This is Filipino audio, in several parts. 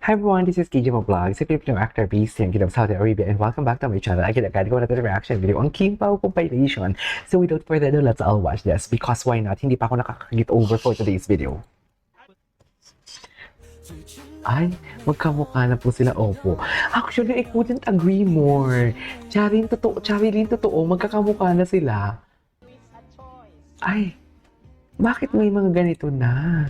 Hi everyone, this is KJ Vlogs, a Filipino actor based in Kingdom, Saudi Arabia, and welcome back to my channel. Again, agad ko na ito reaction video on Kim Pao compilation. So without further ado, let's all watch this because why not? Hindi pa ako nakaka-get over for today's video. Ay, magkamukha na po sila, opo. Actually, I couldn't agree more. Charin, totoo, magkakamukha na sila. Ay, bakit may mga ganito na?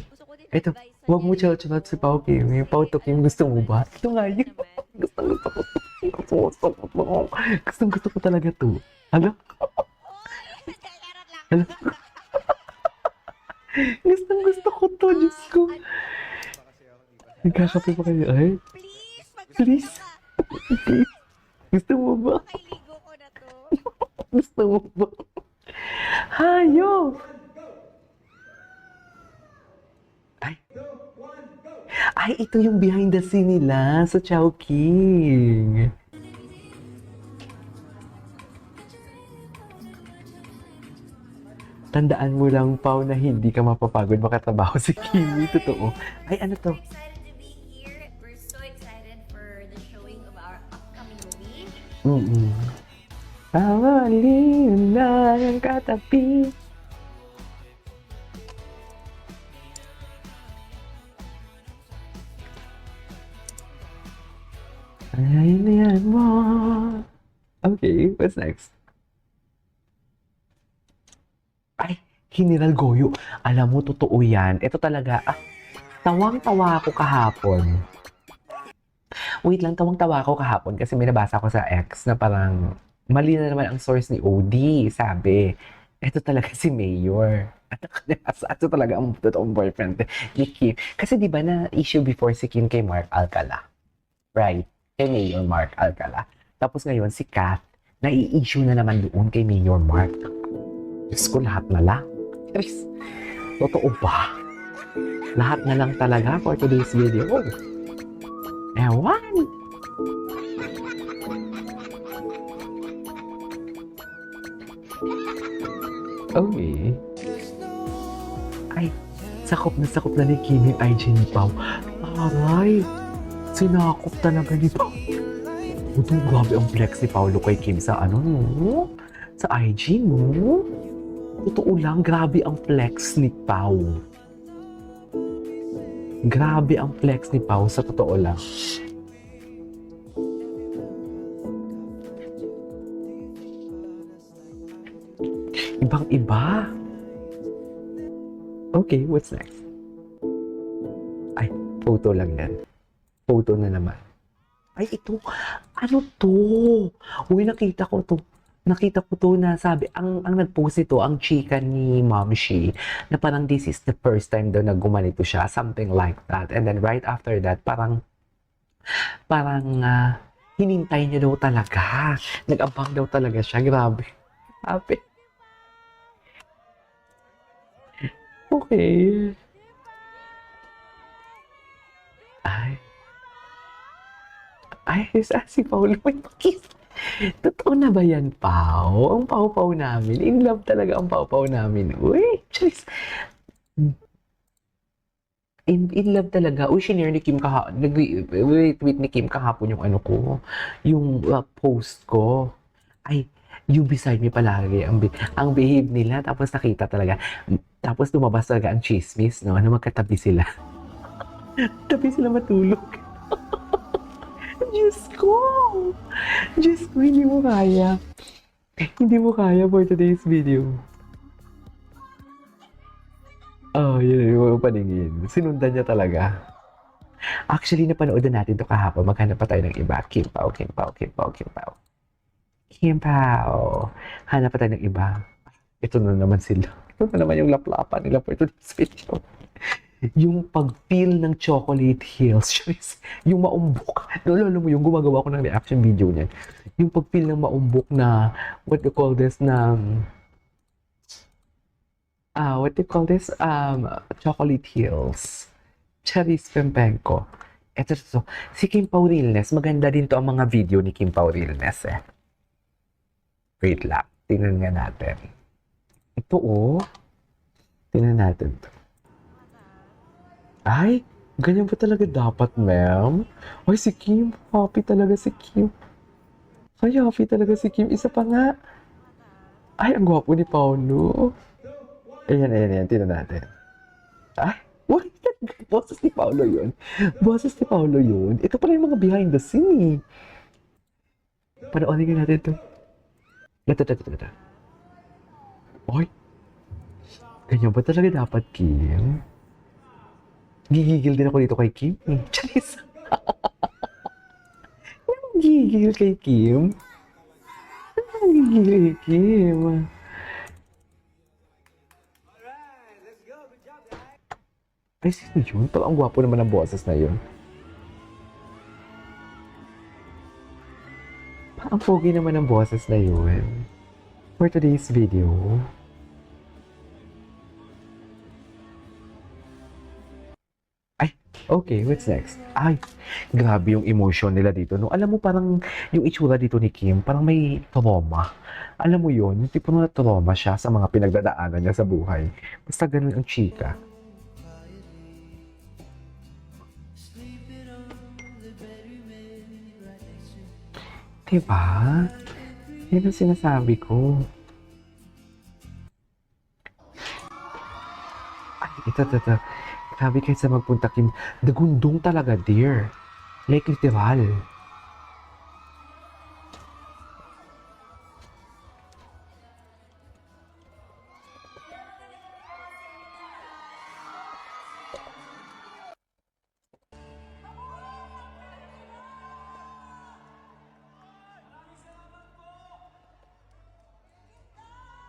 Ito, huwag mo chow-chow si Pao Kim. Yung Pao to Kim, gusto mo ba? Ito nga yun. Gusto ko talaga to. Ano? Ano? Gusto ko to, Diyos ko. Nagkakape pa kayo, ay? Please. Please. Gusto mo ba? Makailigo ko na to. Gusto mo ba? Hayop! Ay, ito yung behind the scene nila sa Chowking. Tandaan mo lang, Pao, na hindi ka mapapagod makatrabaho si Kimi. Totoo. Ay, ano to? Excited to be here. We're so excited for the showing of our upcoming movie. Tawalin na ang katabi. Ay, yan mo. Okay, what's next? Ay, General Goyo. Alam mo, totoo yan. Ito talaga, tawang-tawa ako kahapon. Wait lang, tawang-tawa ako kahapon kasi may nabasa ko sa X na parang mali na naman ang source ni OD. Sabi, ito talaga si Mayor. Ito talaga ang totoong boyfriend ni Kim. Kasi di ba na issue before si Kim kay Mark Alcala? Right? Kay Mayor Mark Alcala. Tapos ngayon si Kath, nai-issue na naman doon kay Mayor Mark. Diyos ko, lahat na lang. Chris, totoo ba? Lahat na lang talaga for today's video. Ewan! Okay. Ay, sakop na ni Kim yung IG ni Pao. Aray! Sinakop talaga ni Pao. Ito, grabe ang flex ni Paolo kay Kim sa ano, no? Sa IG, no? Totoo lang, grabe ang flex ni Pao. Grabe ang flex ni Pao, sa totoo lang. Ibang-iba. Okay, what's next? Ay, photo lang yan. Photo na naman. Ay, ito. Ano to? Uy, nakita ko to. Nakita ko to na sabi, ang nag-post ito, ang chika ni Momshi, na parang this is the first time daw na gumanito siya, something like that. And then right after that, parang hinintay niya daw talaga. Nag-abang daw talaga siya. Grabe. Grabe. Okay. Ay, si Paolo may kiss. Totoo na ba yan, Pao? Ang Pao-Pao namin. In love talaga ang Pao-Pao namin. Uy, jeez. In love talaga. Uy, shinare ni Kim kahapon. Nag-tweet ni Kim kahapon yung ano ko. Yung post ko. Ay, you beside me palagi. Ang behave nila. Tapos nakita talaga. Tapos lumabas talaga ang chismis, no? Na magkatabi sila. Tabi sila matulog. Diyos ko! Diyos ko, hindi mo kaya. Hindi mo kaya for today's video. Oh, yun yung paningin. Sinundan niya talaga. Actually, napanood na natin to kahapon. Maghanap pa tayo ng iba. Kim Pao, Kim Pao, Kim Pao, Kim Pao. Kim Pao. Hanap pa tayo ng iba. Ito na naman sila. Ito na naman yung laplapan nila for today's video. Yung pag-feel ng chocolate hills, yung maumbok. Lalo mo yung gumagawa ko ng reaction video niyan. Yung pag-feel ng maumbok na, what you call this, chocolate hills. Charis Pempenko. Ito, si Kim Pao Realness, maganda din to ang mga video ni Kim Pao Realness eh. Wait lang, tingnan nga natin. Ito tingnan natin to. Ay, Ganyan ba talaga dapat, ma'am? Ay, si Kim. Happy talaga si Kim. Ay, happy talaga si Kim. Isa pa nga. Ay, ang gwapo ni Paolo. Ayan, ayan, ayan. Tingnan natin. Ay, wait. Boses ni Paolo yun. Boses ni Paolo yun. Ito pala yung mga behind the scene, eh. Panoorin natin ito. Ito. Ay, ganyan ba talaga dapat, Kim? Gigigil din ako dito kay Kim, eh. Charis. Gigigil kay Kim? Gigigil kay Kim? Ay, sino yun? Parang ang gwapo naman ng boses na yun. Parang pogi naman ang boses na yun. For today's video. Ay, okay, what's next? Ay, grabe yung emotion nila dito. No? Alam mo, parang yung itsura dito ni Kim, parang may trauma. Alam mo yun, yung tipo na trauma siya sa mga pinagdadaanan niya sa buhay. Basta ganun ang chika. Diba? Yan ang sinasabi ko. Ay, ito. Grabe kahit sa magpunta Kim, dagundong talaga, dear. Like, literal.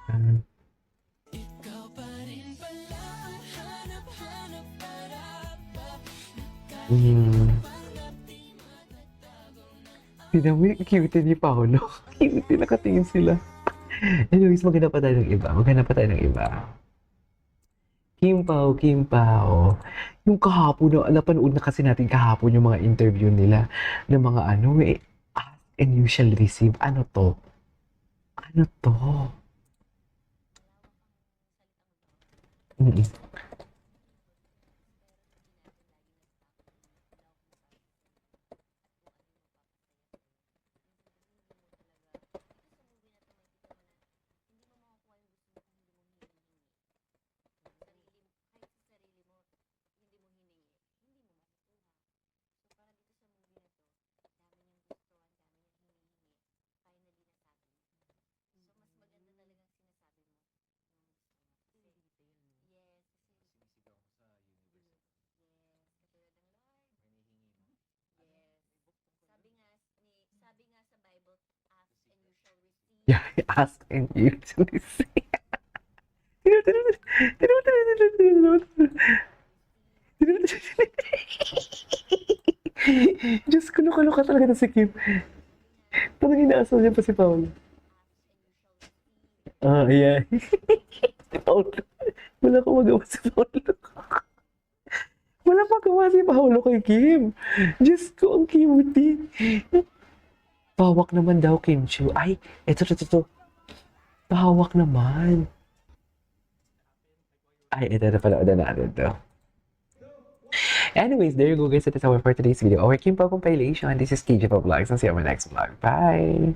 Um, Hmm. Tignan mo yung cute ni Paolo. Cute, nakatingin sila. Anyways, maghanap pa tayo ng iba. Kim Pao. Yung kahapon, napanood na kasi natin kahapon yung mga interview nila ng mga ask and you shall receive. Ano to? Ano to? Mm-mm. Yeah, ask and you shall receive. Diyos ko, ka talaga na si Kim. Parang inaasal niya pa si Paolo. Ah, yeah. Si Paolo. Wala ko magawa si Paolo. Wala magawa si Paolo kay Kim. Diyos ko, ang cute. Pahawak naman daw, Kim Chiu. Ay, ito. Pahawak naman. Ay, ito na pala. Natin to. Anyways, there you go guys. That is our for today's video. Our Kim Pao compilation. This is KJ Vlogs. I'll see you on my next vlog. Bye!